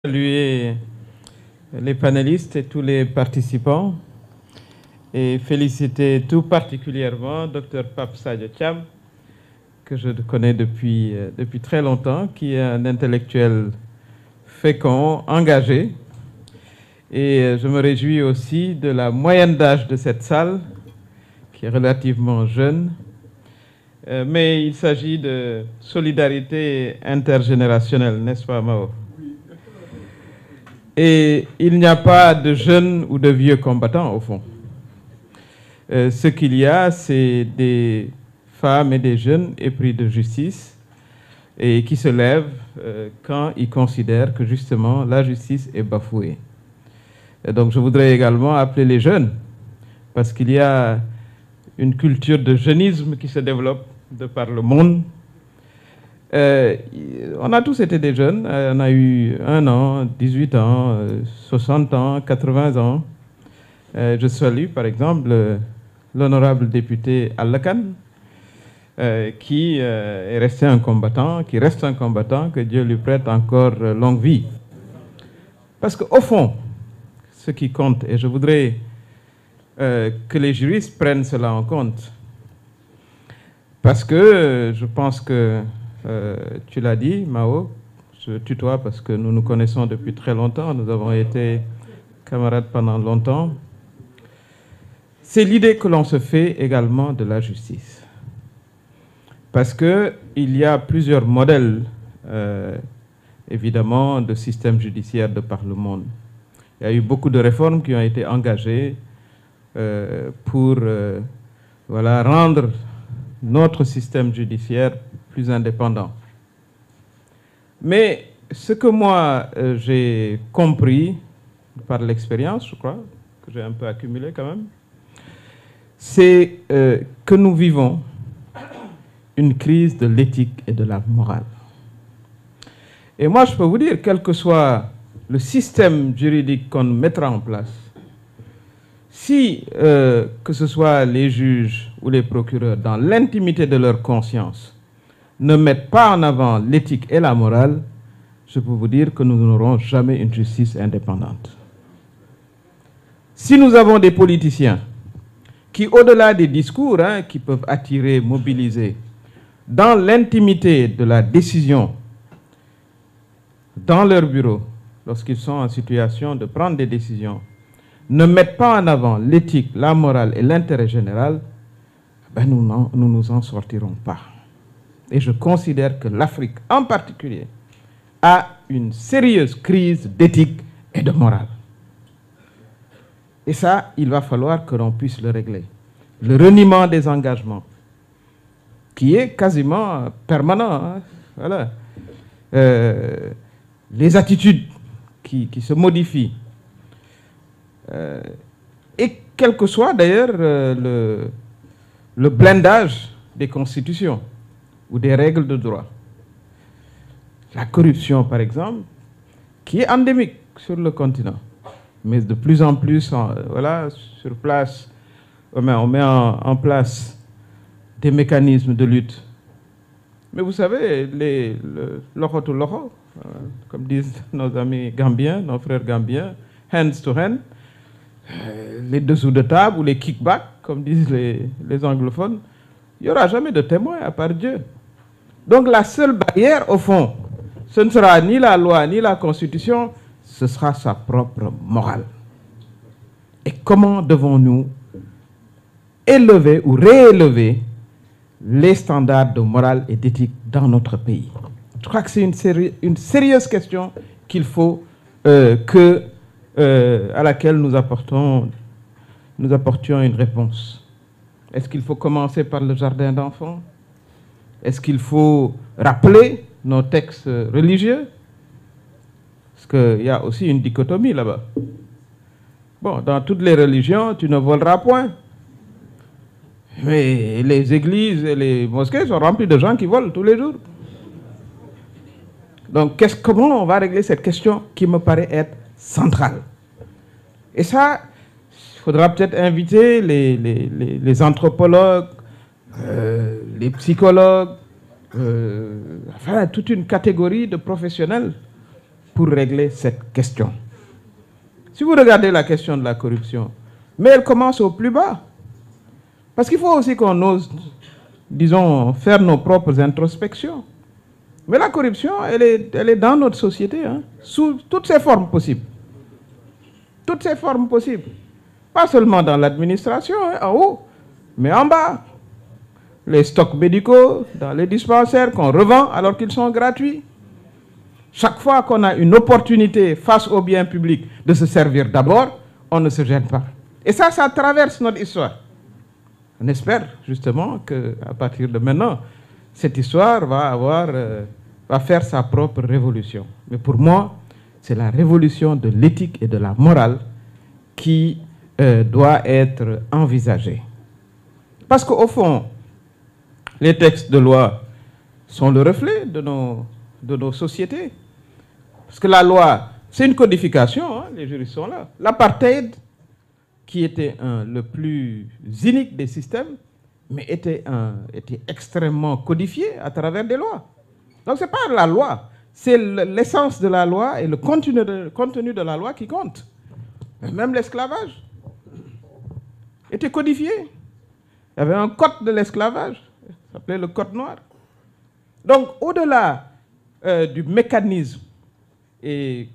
Saluer les panélistes et tous les participants et féliciter tout particulièrement Dr Pape Sadio Thiam, que je connais depuis très longtemps, qui est un intellectuel fécond, engagé. Et je me réjouis aussi de la moyenne d'âge de cette salle, qui est relativement jeune. Mais il s'agit de solidarité intergénérationnelle, n'est-ce pas, Mao? Et il n'y a pas de jeunes ou de vieux combattants, au fond. Ce qu'il y a, c'est des femmes et des jeunes épris de justice et qui se lèvent quand ils considèrent que, justement, la justice est bafouée. Et donc, je voudrais également appeler les jeunes, parce qu'il y a une culture de jeunisme qui se développe de par le monde. On a tous été des jeunes, on a eu 1 an, 18 ans, 60 ans, 80 ans. Je salue par exemple l'honorable député Allakan, qui est resté un combattant, qui reste un combattant, que Dieu lui prête encore longue vie. Parce qu'au fond, ce qui compte, et je voudrais que les juristes prennent cela en compte, parce que je pense que tu l'as dit, Mao, je tutoie parce que nous nous connaissons depuis très longtemps, nous avons été camarades pendant longtemps. C'est l'idée que l'on se fait également de la justice. Parce qu'il y a plusieurs modèles, évidemment, de système judiciaire de par le monde. Il y a eu beaucoup de réformes qui ont été engagées pour rendre notre système judiciaire plus indépendant. Mais ce que moi j'ai compris par l'expérience, je crois, que j'ai un peu accumulé quand même, c'est que nous vivons une crise de l'éthique et de la morale. Et moi je peux vous dire, quel que soit le système juridique qu'on mettra en place, si que ce soit les juges ou les procureurs, dans l'intimité de leur conscience, ne mettent pas en avant l'éthique et la morale, je peux vous dire que nous n'aurons jamais une justice indépendante. Si nous avons des politiciens qui, au-delà des discours qui peuvent attirer, mobiliser, dans l'intimité de la décision, dans leur bureau, lorsqu'ils sont en situation de prendre des décisions, ne mettent pas en avant l'éthique, la morale et l'intérêt général, nous ne nous en sortirons pas. Et je considère que l'Afrique, en particulier, a une sérieuse crise d'éthique et de morale. Et ça, il va falloir que l'on puisse le régler. Le reniement des engagements, qui est quasiment permanent. Voilà. Les attitudes qui se modifient. Et quel que soit d'ailleurs le blindage des constitutions ou des règles de droit. La corruption, par exemple, qui est endémique sur le continent. Mais de plus en plus, sur place, on met en place des mécanismes de lutte. Mais vous savez, l'ojo to l'ojo, comme disent nos amis gambiens, nos frères gambiens, hands to hand, les dessous de table ou les kickbacks, comme disent les anglophones, il n'y aura jamais de témoin à part Dieu. Donc la seule barrière, au fond, ce ne sera ni la loi, ni la Constitution, ce sera sa propre morale. Et comment devons-nous élever ou réélever les standards de morale et d'éthique dans notre pays? Je crois que c'est une sérieuse question qu'il faut à laquelle nous apportions une réponse. Est-ce qu'il faut commencer par le jardin d'enfants? Est-ce qu'il faut rappeler nos textes religieux? Parce qu'il y a aussi une dichotomie là-bas. Bon, dans toutes les religions, tu ne voleras point. Mais les églises et les mosquées sont remplies de gens qui volent tous les jours. Donc, comment on va régler cette question qui me paraît être centrale? Et ça, il faudra peut-être inviter les anthropologues, les psychologues, toute une catégorie de professionnels pour régler cette question. Si vous regardez la question de la corruption, mais elle commence au plus bas. Parce qu'il faut aussi qu'on ose, disons, faire nos propres introspections. Mais la corruption, elle est dans notre société, hein, sous toutes ses formes possibles. Toutes ces formes possibles. Pas seulement dans l'administration, hein, en haut, mais en bas. Les stocks médicaux dans les dispensaires qu'on revend alors qu'ils sont gratuits. Chaque fois qu'on a une opportunité face au bien public de se servir d'abord, on ne se gêne pas. Et ça traverse notre histoire. On espère justement qu'à partir de maintenant, cette histoire va faire sa propre révolution. Mais pour moi, c'est la révolution de l'éthique et de la morale qui doit être envisagée. Parce qu'au fond, les textes de loi sont le reflet de nos sociétés. Parce que la loi, c'est une codification, hein, les juristes sont là. L'apartheid, qui était le plus inique des systèmes, mais était extrêmement codifié à travers des lois. Donc ce n'est pas la loi, c'est l'essence de la loi et le contenu de la loi qui compte. Même l'esclavage était codifié. Il y avait un code de l'esclavage, ça s'appelait le code noir. Donc au-delà du mécanisme, et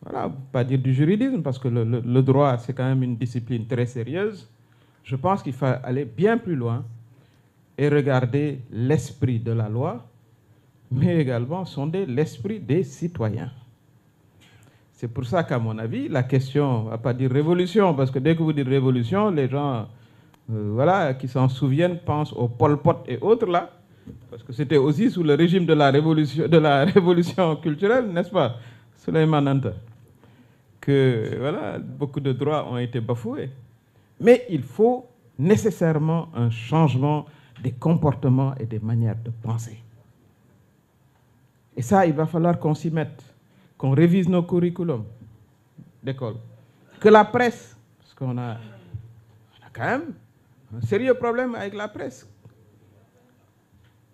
voilà, pas dire du juridisme, parce que le droit, c'est quand même une discipline très sérieuse. Je pense qu'il faut aller bien plus loin et regarder l'esprit de la loi, mais également sonder l'esprit des citoyens. C'est pour ça qu'à mon avis, la question, on ne va pas dire révolution, parce que dès que vous dites révolution, les gens voilà, qui s'en souviennent pensent au Pol Pot et autres là, parce que c'était aussi sous le régime de la révolution culturelle, n'est-ce pas, Souleymane Anta, que voilà, beaucoup de droits ont été bafoués. Mais il faut nécessairement un changement des comportements et des manières de penser. Et ça, il va falloir qu'on s'y mette, qu'on révise nos curriculums d'école. Que la presse, parce qu'on a quand même un sérieux problème avec la presse.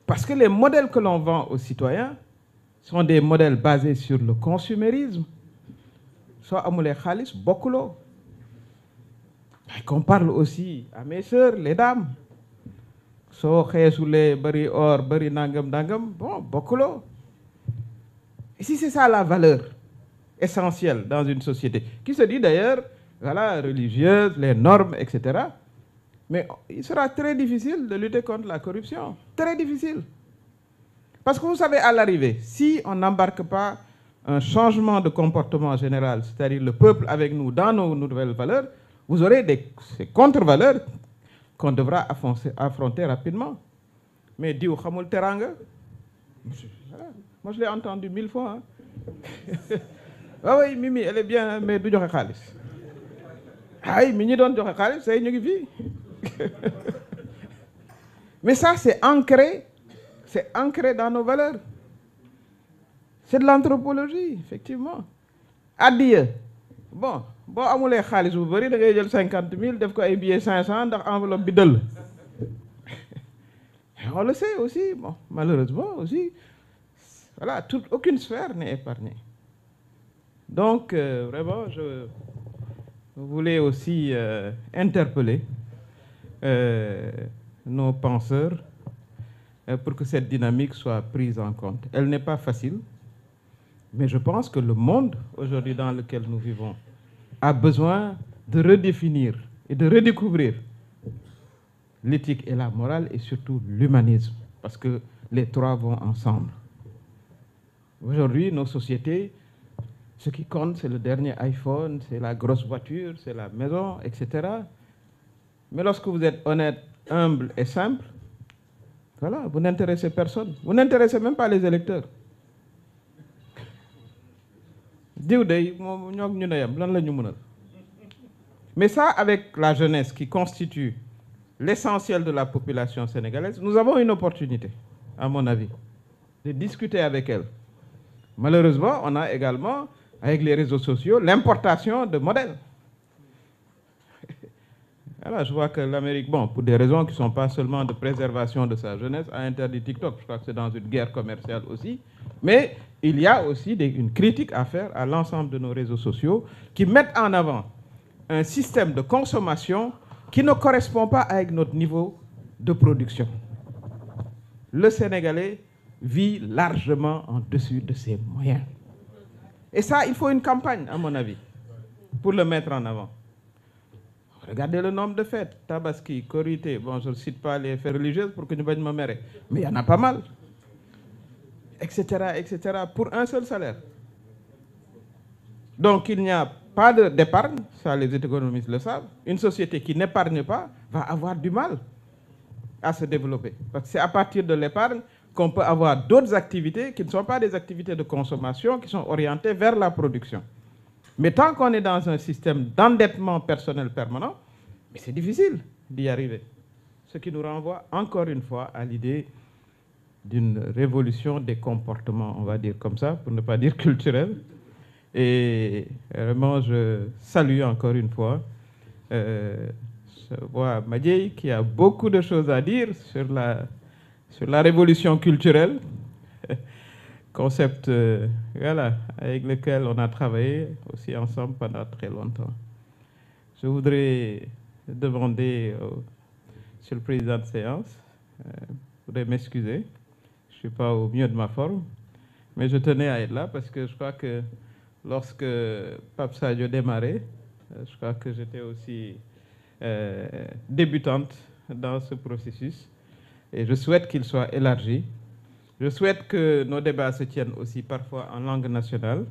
Parce que les modèles que l'on vend aux citoyens sont des modèles basés sur le consumérisme. Soit amulé khalis, bokulo. Et qu'on parle aussi à mes sœurs, les dames. Soit khayasoulé, bari or, bari nangam nangam, bon, bokulo. Et si c'est ça la valeur essentielle dans une société, qui se dit d'ailleurs, voilà, religieuse, les normes, etc. Mais il sera très difficile de lutter contre la corruption. Très difficile. Parce que vous savez, à l'arrivée, si on n'embarque pas un changement de comportement général, c'est-à-dire le peuple avec nous dans nos nouvelles valeurs, vous aurez ces contre-valeurs qu'on devra affronter rapidement. Mais Diou Khamoul Teranga, moi je l'ai entendu 1000 fois. Hein. Ah oui, Mimi, elle est bien, mais du joxe khalis. Aïe, Mimi donne joxe khalis, c'est une vie. Mais ça, c'est ancré dans nos valeurs. C'est de l'anthropologie, effectivement. Adieu. Bon, amoulé khalis vous bari da ngay jël 50 000 def ko ay billets 500 ndax enveloppe bi deul. On le sait aussi, bon, malheureusement aussi, voilà, aucune sphère n'est épargnée. Donc, vraiment, je voulais aussi interpeller nos penseurs pour que cette dynamique soit prise en compte. Elle n'est pas facile, mais je pense que le monde aujourd'hui dans lequel nous vivons a besoin de redéfinir et de redécouvrir l'éthique et la morale et surtout l'humanisme, parce que les trois vont ensemble. Aujourd'hui, nos sociétés, ce qui compte, c'est le dernier iPhone, c'est la grosse voiture, c'est la maison, etc. Mais lorsque vous êtes honnête, humble et simple, voilà, vous n'intéressez personne. Vous n'intéressez même pas les électeurs. Mais ça, avec la jeunesse qui constitue l'essentiel de la population sénégalaise, nous avons une opportunité, à mon avis, de discuter avec elle. Malheureusement, on a également, avec les réseaux sociaux, l'importation de modèles. Voilà, je vois que l'Amérique, bon, pour des raisons qui ne sont pas seulement de préservation de sa jeunesse, a interdit TikTok. Je crois que c'est dans une guerre commerciale aussi. Mais il y a aussi une critique à faire à l'ensemble de nos réseaux sociaux qui mettent en avant un système de consommation qui ne correspond pas avec notre niveau de production. Le Sénégalais vit largement en dessus de ses moyens. Et ça, il faut une campagne, à mon avis, pour le mettre en avant. Regardez le nombre de fêtes, Tabaski, Korité, bon, je ne cite pas les fêtes religieuses pour que nous ne me mêler, mais il y en a pas mal, etc., etc., pour un seul salaire. Donc il n'y a pas d'épargne, ça les économistes le savent. Une société qui n'épargne pas va avoir du mal à se développer. Parce que c'est à partir de l'épargne qu'on peut avoir d'autres activités qui ne sont pas des activités de consommation, qui sont orientées vers la production. Mais tant qu'on est dans un système d'endettement personnel permanent, c'est difficile d'y arriver. Ce qui nous renvoie encore une fois à l'idée d'une révolution des comportements, on va dire comme ça, pour ne pas dire culturels. Et vraiment, je salue encore une fois. Je vois Madjei qui a beaucoup de choses à dire sur la révolution culturelle. Concept voilà, avec lequel on a travaillé aussi ensemble pendant très longtemps. Je voudrais demander sur le président de séance, je voudrais m'excuser, je ne suis pas au mieux de ma forme, mais je tenais à être là parce que je crois que lorsque Pape Sadio démarrait, je crois que j'étais aussi débutante dans ce processus et je souhaite qu'il soit élargi. Je souhaite que nos débats se tiennent aussi parfois en langue nationale.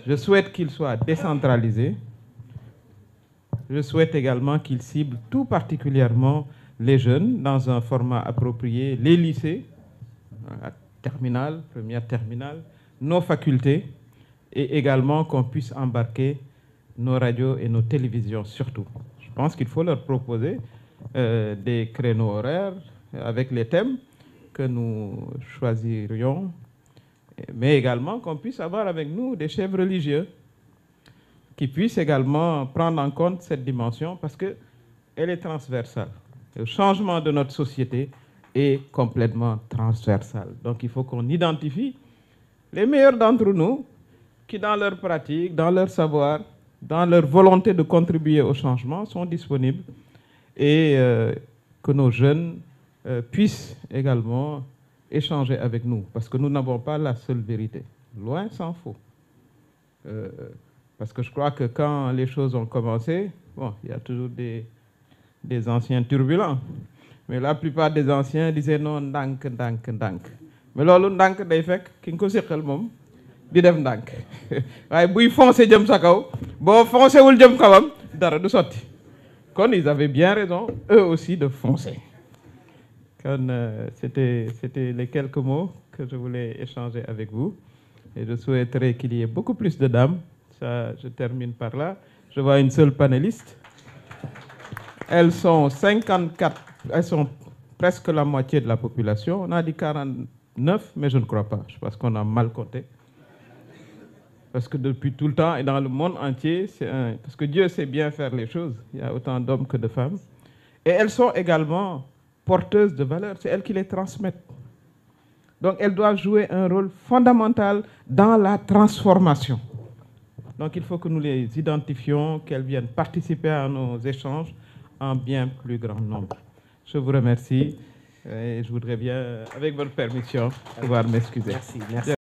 Je souhaite qu'ils soient décentralisés. Je souhaite également qu'ils ciblent tout particulièrement les jeunes dans un format approprié, les lycées, terminale, première terminale, nos facultés, et également qu'on puisse embarquer nos radios et nos télévisions surtout. Je pense qu'il faut leur proposer des créneaux horaires avec les thèmes que nous choisirions, mais également qu'on puisse avoir avec nous des chefs religieux qui puissent également prendre en compte cette dimension parce qu'elle est transversale. Le changement de notre société est complètement transversal. Donc il faut qu'on identifie les meilleurs d'entre nous qui, dans leur pratique, dans leur savoir, dans leur volonté de contribuer au changement, sont disponibles et que nos jeunes puissent également échanger avec nous, parce que nous n'avons pas la seule vérité. Loin s'en faut. Parce que je crois que quand les choses ont commencé, bon, il y a toujours des anciens turbulents, mais la plupart des anciens disaient non, ndank, ndank, ndank. Mais loolu ndank day fekk ki nga ko seqal moom di def ndank. waaye buy foncé jëm sa kaw, boo foncé wul jëm kawam, dara du sotti. Kon ils avaient bien raison, eux aussi, de foncer. C'était les quelques mots que je voulais échanger avec vous. Et je souhaiterais qu'il y ait beaucoup plus de dames. Ça, je termine par là. Je vois une seule panéliste. Elles sont 54, elles sont presque la moitié de la population. On a dit 49, mais je ne crois pas. Je pense qu'on a mal compté. Parce que depuis tout le temps, et dans le monde entier, parce que Dieu sait bien faire les choses. Il y a autant d'hommes que de femmes. Et elles sont également porteuses de valeurs, c'est elles qui les transmettent. Donc elles doivent jouer un rôle fondamental dans la transformation. Donc il faut que nous les identifions, qu'elles viennent participer à nos échanges en bien plus grand nombre. Je vous remercie et je voudrais bien, avec votre permission, pouvoir m'excuser. Merci.